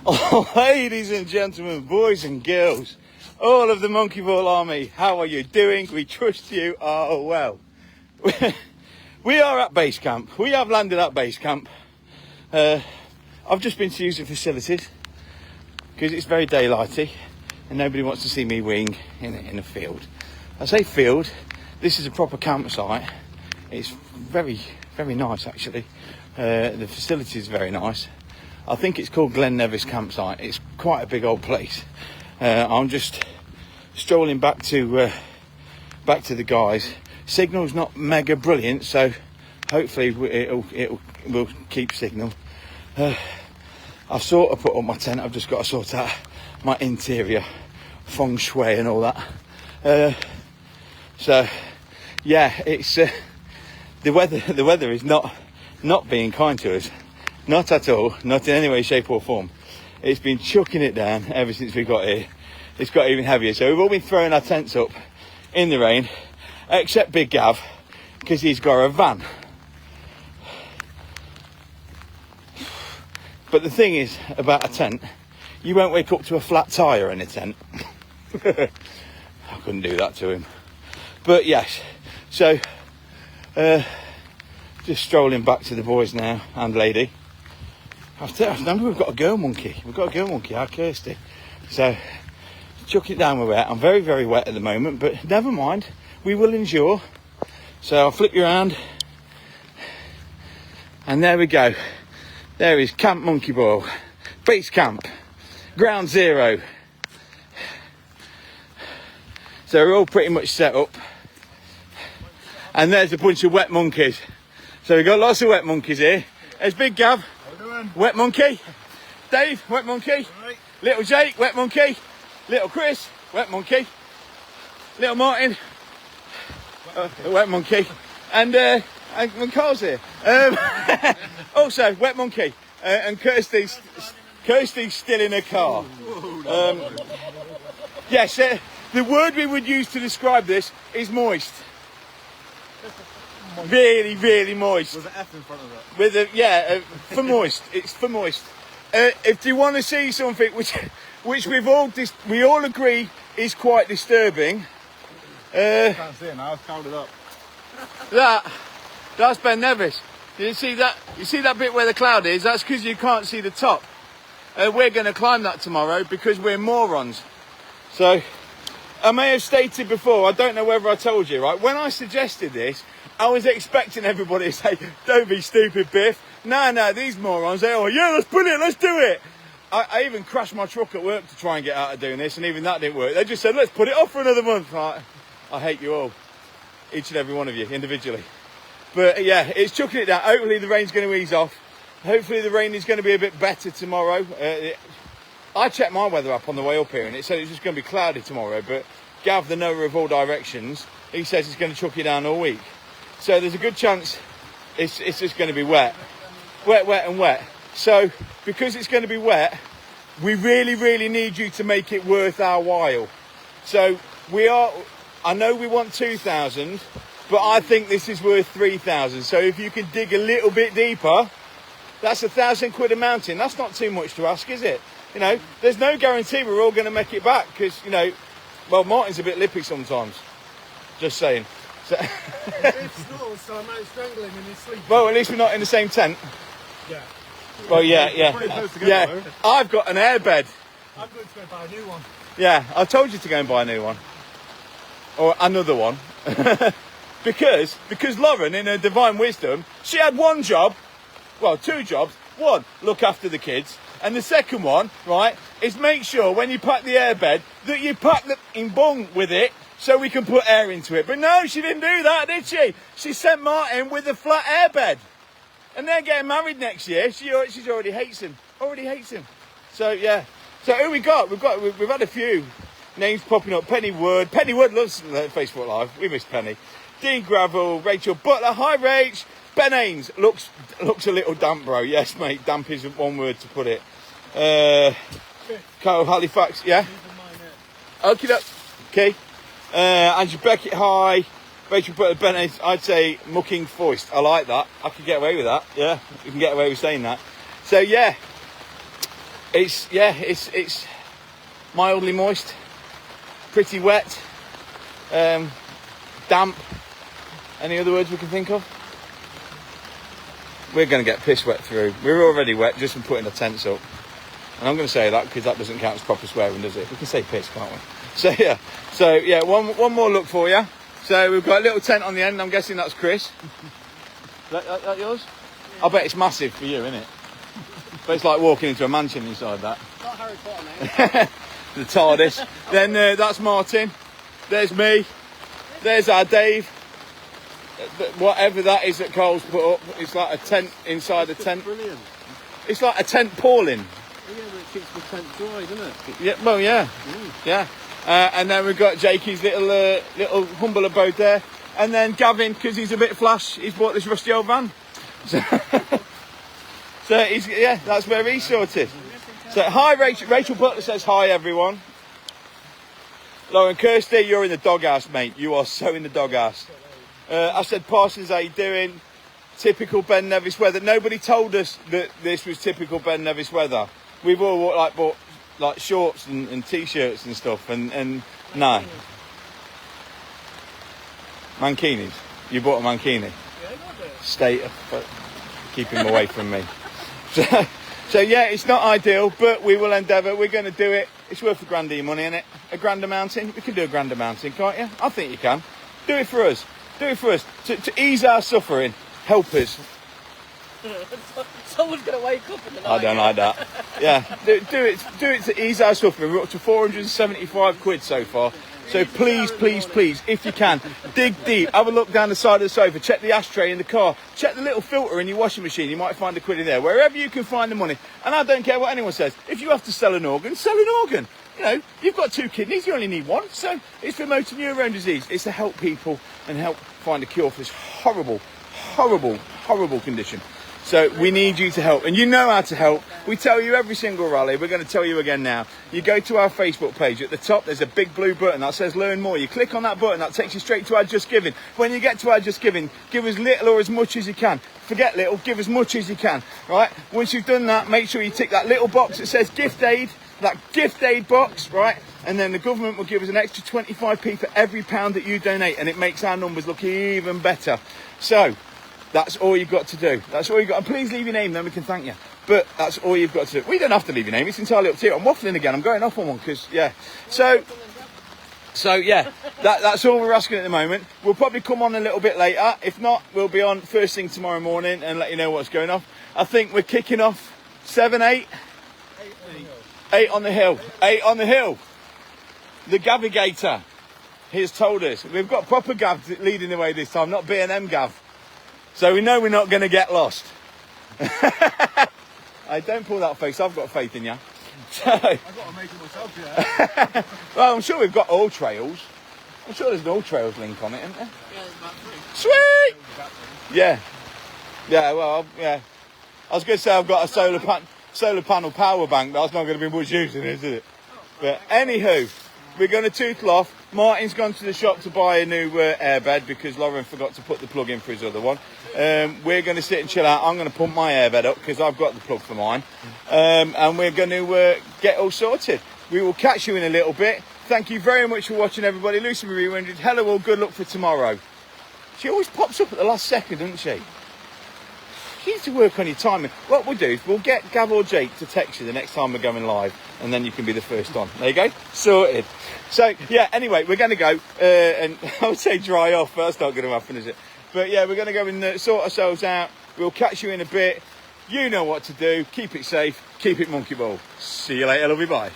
Oh, ladies and gentlemen, boys and girls, all of the Monkey Ball Army, how are you doing? We trust you are well. We are at base camp. We have landed at base camp. I've just been to use the facilities because it's very daylighty and nobody wants to see me wing in a field. I say field, this is a proper campsite. It's very, very nice actually. The facility is very nice. I think it's called Glen Nevis Campsite. It's quite a big old place. I'm just strolling back to the guys. Signal's not mega brilliant, so hopefully we'll keep signal. I've sort of put up my tent. I've just got to sort out my interior feng shui and all that. So yeah, it's the weather is not being kind to us. Not at all, not in any way, shape or form. It's been chucking it down ever since we got here. It's got even heavier. So we've all been throwing our tents up in the rain, except Big Gav, because he's got a van. But the thing is about a tent, you won't wake up to a flat tyre in a tent. I couldn't do that to him. But yes, so just strolling back to the boys now and lady. Remember, we've got a girl monkey. Our Kirsty. So, chuck it down with wet. I'm very, very wet at the moment, but never mind. We will endure. So, I'll flip you around. And there we go. There is Camp Monkey Ball. Base camp. Ground zero. So, we're all pretty much set up. And there's a bunch of wet monkeys. So, we've got lots of wet monkeys here. There's Big Gav. Wet monkey. Dave, wet monkey. Right. Little Jake, wet monkey. Little Chris, wet monkey. Little Martin, wet monkey. And Carl's here. Also, wet monkey. And Kirsty's still in her car. Yes, the word we would use to describe this is moist. Really, really moist. With an F in front of it. With a for moist. It's for moist. If you want to see something which we all agree is quite disturbing. Can't see it now. It's clouded up. That's Ben Nevis. You see that? You see that bit where the cloud is? That's because you can't see the top. We're going to climb that tomorrow because we're morons. So I may have stated before. I don't know whether I told you. Right? When I suggested this, I was expecting everybody to say, don't be stupid, Biff. No, these morons, they all, yeah, that's brilliant, let's do it. I even crashed my truck at work to try and get out of doing this, and even that didn't work. They just said, let's put it off for another month. I hate you all, each and every one of you, individually. But yeah, it's chucking it down. Hopefully the rain's going to ease off. Hopefully the rain is going to be a bit better tomorrow. I checked my weather app on the way up here, and it said it's just going to be cloudy tomorrow, but Gav, the knower of all directions, he says it's going to chuck it down all week. So there's a good chance it's just going to be wet. Wet. So because it's going to be wet, we really, really need you to make it worth our while. So I know we want 2,000, but I think this is worth 3,000. So if you can dig a little bit deeper, that's £1,000 a mountain. That's not too much to ask, is it? You know, there's no guarantee we're all going to make it back because, you know, well, Martin's a bit lippy sometimes. Just saying. So It snows, so I might strangle him in his sleep. Well, at least we're not in the same tent. Yeah. Well, yeah. Pretty close together, though. I've got an airbed. I'm going to go buy a new one. Yeah, I told you to go and buy a new one. Or another one. because Lauren, in her divine wisdom, she had one job. Well, two jobs. One, look after the kids. And the second one, right, is make sure when you pack the airbed that you pack the in bung with it so we can put air into it. But no, she didn't do that, did she? She sent Martin with a flat airbed. And they're getting married next year. She already hates him. So, yeah. So who we got? We've had a few names popping up. Penny Wood. Penny Wood loves Facebook Live. We miss Penny. Dean Gravel. Rachel Butler. Hi, Rach. Ben Haynes. Looks a little damp, bro. Yes, mate. Damp is one word to put it. Kyle Halifax. Yeah? Okay. Andrew Beckett. Hi. Rachel Butler. Ben Haynes. I'd say mucking foist. I like that. I could get away with that. Yeah. You can get away with saying that. So, yeah. It's mildly moist, pretty wet, damp. Any other words we can think of? We're going to get piss wet through. We're already wet just from putting the tents up. And I'm going to say that because that doesn't count as proper swearing, does it? We can say piss, can't we? So yeah, one more look for you. So we've got a little tent on the end. I'm guessing that's Chris. That yours? Yeah. I bet it's massive for you, isn't it? But it's like walking into a mansion inside that. Not Harry Potter, mate. The TARDIS. Then that's Martin. There's me. There's our Dave. Whatever that is that Cole's put up, it's like a tent inside a tent. Brilliant. It's like a tent pawling. Yeah, but it keeps the tent dry, doesn't it? Yeah, well, yeah. Yeah. And then we've got Jakey's little humble abode there. And then Gavin, because he's a bit flash, he's bought this rusty old van. So that's where he's sorted. So hi, Rachel. Rachel Butler says hi, everyone. Lauren Kirsty, you're in the doghouse, mate. You are so in the doghouse. I said, Parsons, how you doing? Typical Ben Nevis weather. Nobody told us that this was typical Ben Nevis weather. We've all bought shorts and t-shirts and stuff, and no. Mankinis. You bought a mankini. Yeah, I got it. Stay, but keep him away from me. So yeah, it's not ideal, but we will endeavour. We're going to do it. It's worth a grand money, isn't it? A grand a mountain. We can do a grand a mountain, can't you? I think you can. Do it for us. Do it for us to ease our suffering. Help us. Someone's going to wake up in the night. I don't like that. Yeah, do it to ease our suffering. We're up to 475 quid so far. So please, if you can, dig deep. Have a look down the side of the sofa. Check the ashtray in the car. Check the little filter in your washing machine. You might find a quid in there. Wherever you can find the money. And I don't care what anyone says. If you have to sell an organ, sell an organ. You know, you've got 2 kidneys. You only need 1. So it's for motor neurone disease. It's to help people and help find a cure for this horrible condition. So we need you to help, and you know how to help. We tell you every single rally. We're going to tell you again now. You go to our Facebook page. At the top, there's a big blue button that says Learn More. You click on that button. That takes you straight to our Just Giving. When you get to our Just Giving, give as little or as much as you can. Forget little. Give as much as you can. Right? Once you've done that, make sure you tick that little box that says Gift Aid. That Gift Aid box, right? And then the government will give us an extra 25p for every pound that you donate, and it makes our numbers look even better. So that's all you've got to do. That's all you've got. And please leave your name, then we can thank you. But that's all you've got to do. We don't have to leave your name. It's entirely up to you. I'm waffling again. I'm going off on one because, yeah. So yeah, that's all we're asking at the moment. We'll probably come on a little bit later. If not, we'll be on first thing tomorrow morning and let you know what's going on. I think we're kicking off 7, 8. 8 on the hill. 8 on the hill. The Gavigator has told us. We've got proper Gav leading the way this time, not B&M Gav. So we know we're not going to get lost. Hey, don't pull that face. I've got faith in you. So, I've got to make it myself, yeah. well, I'm sure we've got All Trails. I'm sure there's an All Trails link on it, isn't there? Yeah, there's about 3. Sweet! Yeah. Yeah, well, yeah. I was going to say I've got a solar panel power bank, but that's not going to be much use in it, is it? But anywho, we're going to tootle off. Martin's gone to the shop to buy a new airbed because Lauren forgot to put the plug in for his other one. We're going to sit and chill out. I'm going to pump my airbed up because I've got the plug for mine. And we're going to get all sorted. We will catch you in a little bit. Thank you very much for watching, everybody. Lucy Marie Windred, hello all, good luck for tomorrow. She always pops up at the last second, doesn't she? You need to work on your timing. What we'll do is we'll get Gav or Jake to text you the next time we're going live, and then you can be the first on. There you go. Sorted. So, yeah, anyway, we're going to go and I would say dry off, but that's not going to happen, is it? But, yeah, we're going to go and sort ourselves out. We'll catch you in a bit. You know what to do. Keep it safe. Keep it monkey ball. See you later. Love you. Bye.